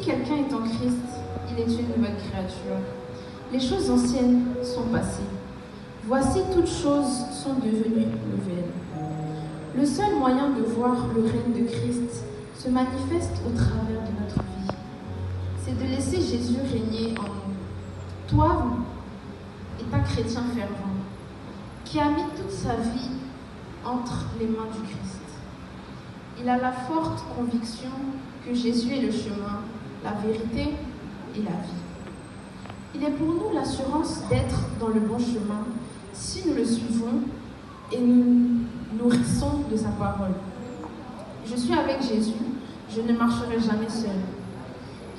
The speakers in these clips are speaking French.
quelqu'un est en Christ, il est une nouvelle créature. Les choses anciennes sont passées. Voici toutes choses sont devenues nouvelles. Le seul moyen de voir le règne de Christ se manifeste au travers de notre vie. C'est de laisser Jésus régner en nous. Toi est un chrétien fervent qui a mis toute sa vie entre les mains du Christ. Il a la forte conviction que Jésus est le chemin, la vérité et la vie. Il est pour nous l'assurance d'être dans le bon chemin si nous le suivons et nous nourrissons de sa parole. Je suis avec Jésus, je ne marcherai jamais seul.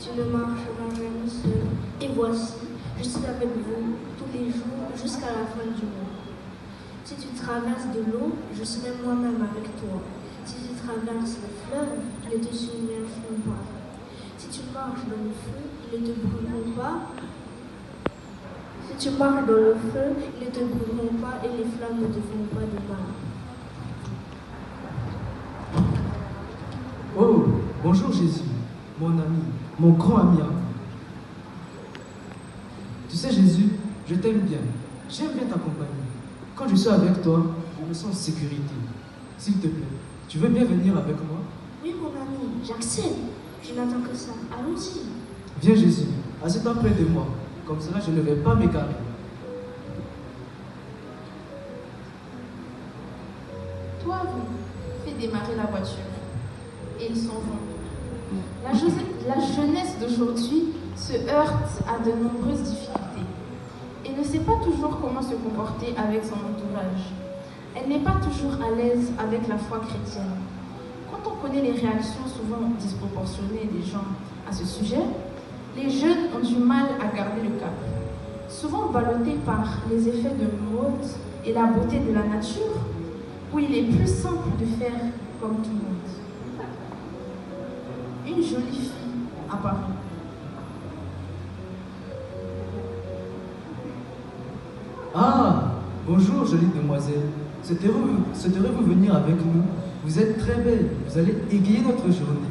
Tu ne marcheras jamais seul. Et voici, je suis avec vous tous les jours jusqu'à la fin du monde. Si tu traverses de l'eau, je serai moi-même avec toi. Si tu traverses le fleuve, ils ne te submergeront pas. Si tu marches dans le feu, ils ne te brûleront pas. Si tu marches dans le feu, ils ne te brûleront pas et les flammes ne te feront pas de mal. Oh, bonjour Jésus, mon ami, mon grand ami. Tu sais Jésus, je t'aime bien, j'aime bien t'accompagner. Quand je suis avec toi, je me sens en sécurité. S'il te plaît, tu veux bien venir avec moi? Oui mon ami, j'accepte. Je n'attends que ça. Allons-y. Viens Jésus, assieds-toi près de moi. Comme cela, je ne vais pas m'égarer. Toi, vous fais démarrer la voiture et ils s'en vont. La jeunesse d'aujourd'hui se heurte à de nombreuses difficultés et ne sait pas toujours comment se comporter avec son entourage. Elle n'est pas toujours à l'aise avec la foi chrétienne. Quand on connaît les réactions souvent disproportionnées des gens à ce sujet, les jeunes ont du mal à garder le cap. Souvent ballottés par les effets de mode et la beauté de la nature, où il est plus simple de faire comme tout le monde. Une jolie fille apparut. Ah, bonjour jolie demoiselle. Souhaiteriez-vous venir avec nous? Vous êtes très belle, vous allez égayer notre journée.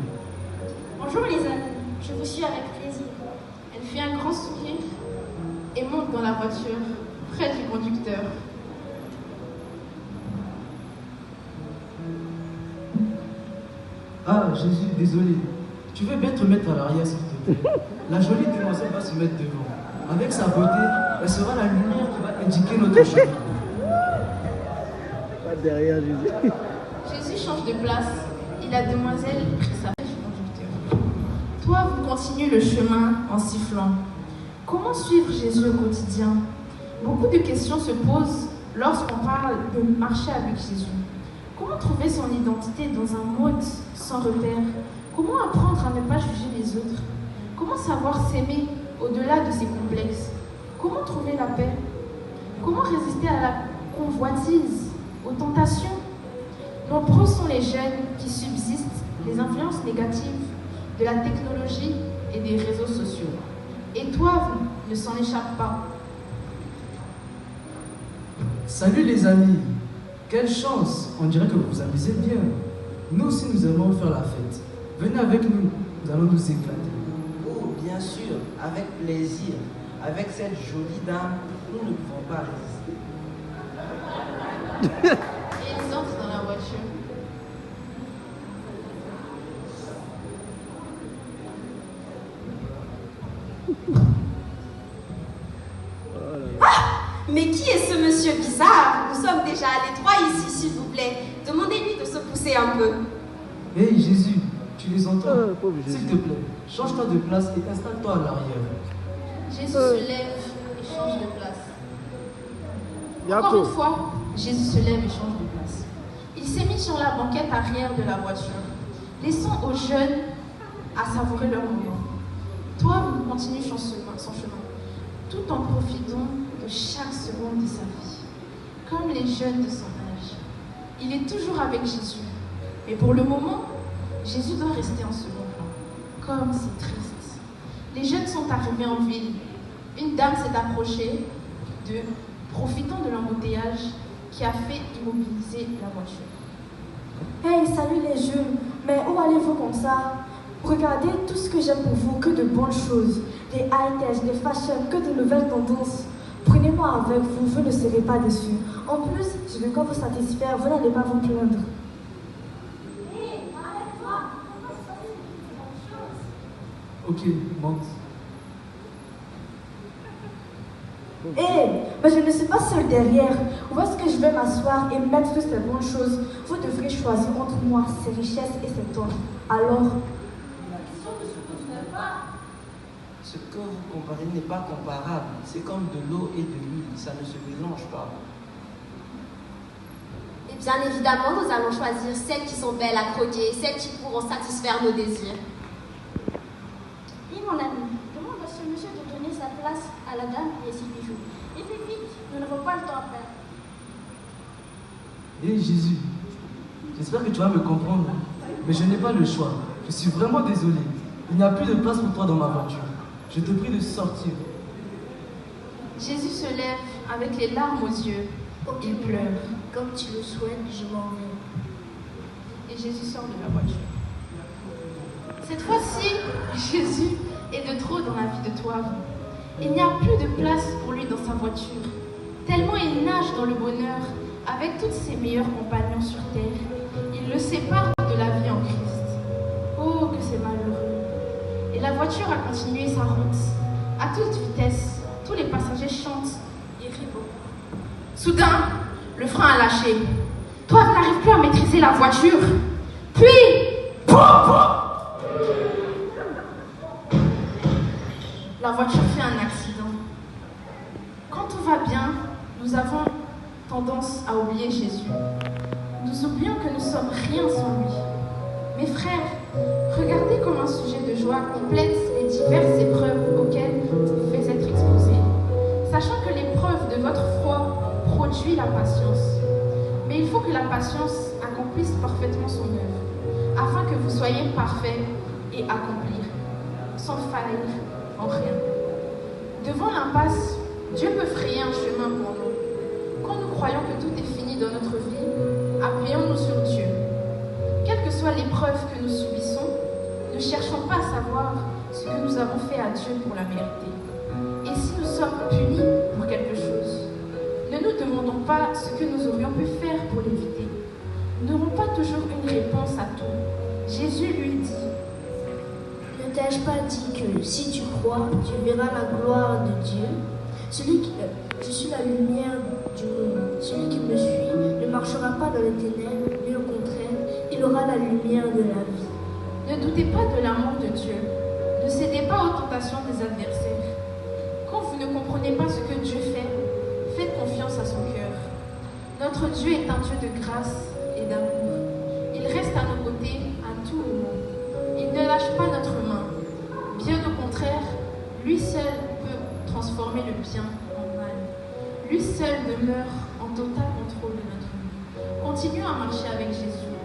Bonjour les amis, je vous suis avec plaisir. Elle fit un grand sourire et monte dans la voiture, près du conducteur. Ah, Jésus, désolé. Tu veux bien te mettre à l'arrière, s'il te plaît? La jolie demoiselle va se mettre devant. Avec sa beauté, elle sera la lumière qui va indiquer notre chemin. Pas derrière Jésus. Jésus change de place et la demoiselle prit sa place du conducteur. Toi, vous continuez le chemin en sifflant. Comment suivre Jésus au quotidien? Beaucoup de questions se posent lorsqu'on parle de marcher avec Jésus. Comment trouver son identité dans un monde sans repère? Comment apprendre à ne pas juger les autres? Comment savoir s'aimer au-delà de ses complexes? Comment trouver la paix? Comment résister à la convoitise, aux tentations? Nombreux sont les jeunes qui subsistent les influences négatives de la technologie et des réseaux sociaux. Et toi, vous ne s'en échappe pas. Salut les amis. Quelle chance. On dirait que vous vous amusez bien. Nous aussi, nous aimons faire la fête. Venez avec nous. Nous allons nous éclater. Oh, bien sûr, avec plaisir. Avec cette jolie dame, nous ne pouvons pas résister. Et ils entrent dans la voiture. Mais qui est ce monsieur bizarre? Nous sommes déjà à l'étroit ici, s'il vous plaît. Demandez-lui de se pousser un peu. Hé Jésus, tu les entends? Pauvre Jésus. S'il te plaît, change-toi de place et installe-toi à l'arrière. Jésus se lève et change de place. Encore Bientôt. une fois, Jésus se lève et change de place. Il s'est mis sur la banquette arrière de la voiture, laissant aux jeunes à savourer leur moment. Toi, vous continuez son chemin, tout en profitant de chaque seconde de sa vie, comme les jeunes de son âge. Il est toujours avec Jésus, mais pour le moment, Jésus doit rester en second plan. Comme c'est triste. Les jeunes sont arrivés en ville. Une dame s'est approchée d'eux, profitant de l'embouteillage qui a fait immobiliser la voiture. Hey, salut les jeunes. Mais où allez-vous comme ça? Regardez tout ce que j'aime pour vous, que de bonnes choses. Des high-tech, des fashion, que de nouvelles tendances. Prenez-moi avec vous, vous ne serez pas déçus. En plus, je vais quoi vous satisfaire, vous n'allez pas vous plaindre. Ok, monte. Mais je ne suis pas seule derrière. Où est-ce que je vais m'asseoir et mettre toutes ces bonnes choses? Vous devrez choisir entre moi, ces richesses et cet or. Alors, Ce que vous comparez n'est pas comparable. C'est comme de l'eau et de l'huile, ça ne se mélange pas. Et bien évidemment, nous allons choisir celles qui sont belles à croquer, celles qui pourront satisfaire nos désirs. Oui, mon ami, demande à ce monsieur de donner sa place à la dame et ses bijoux. Et puis vite, nous n'avons pas le temps à perdre. Hé Jésus, j'espère que tu vas me comprendre, mais je n'ai pas le choix. Je suis vraiment désolé. Il n'y a plus de place pour toi dans ma voiture. Je te prie de sortir. Jésus se lève avec les larmes aux yeux. Il pleure. comme tu le souhaites, je m'en vais. Et Jésus sort de la voiture. Cette fois-ci, Jésus est de trop dans la vie de toi. Il n'y a plus de place pour lui dans sa voiture. Tellement il nage dans le bonheur avec tous ses meilleurs compagnons sur terre. Il le sépare de la vie en Christ. Oh, que c'est malheureux. Et la voiture a continué sa route. À toute vitesse, tous les passagers chantent et rient beaucoup. Soudain, le frein a lâché. Toi, tu n'arrives plus à maîtriser la voiture. Puis, la voiture fait un accident. Quand tout va bien, nous avons tendance à oublier Jésus. Nous oublions que nous sommes rien sans lui. Mes frères, regardez comme un sujet de joie complète les diverses épreuves auxquelles vous pouvez être exposés, sachant que l'épreuve de votre foi produit la patience. Mais il faut que la patience accomplisse parfaitement son œuvre, afin que vous soyez parfaits et accomplis, sans faillir en rien. Devant l'impasse, Dieu peut frayer un chemin pour nous. Quand nous croyons que tout est fini dans notre vie, appuyons-nous sur Dieu. Quelle que soit l'épreuve que nous subissons, ne cherchons pas à savoir ce que nous avons fait à Dieu pour la mériter. Et si nous sommes punis pour quelque chose, ne nous demandons pas ce que nous aurions pu faire pour l'éviter. Nous n'aurons pas toujours une réponse à tout. Jésus lui dit: Ne t'ai-je pas dit que si tu crois, tu verras la gloire de Dieu? Je suis la lumière du monde. Celui qui me suit ne marchera pas dans les ténèbres, mais au contraire, il aura la lumière de la vie. Ne doutez pas de l'amour de Dieu. Ne cédez pas aux tentations des adversaires. Quand vous ne comprenez pas ce que Dieu fait, faites confiance à son cœur. Notre Dieu est un Dieu de grâce et d'amour. Il reste à nos côtés à tout moment. Il ne lâche pas notre main. Bien au contraire, lui seul peut transformer le bien en mal. Lui seul demeure en total contrôle de notre vie. Continuons à marcher avec Jésus.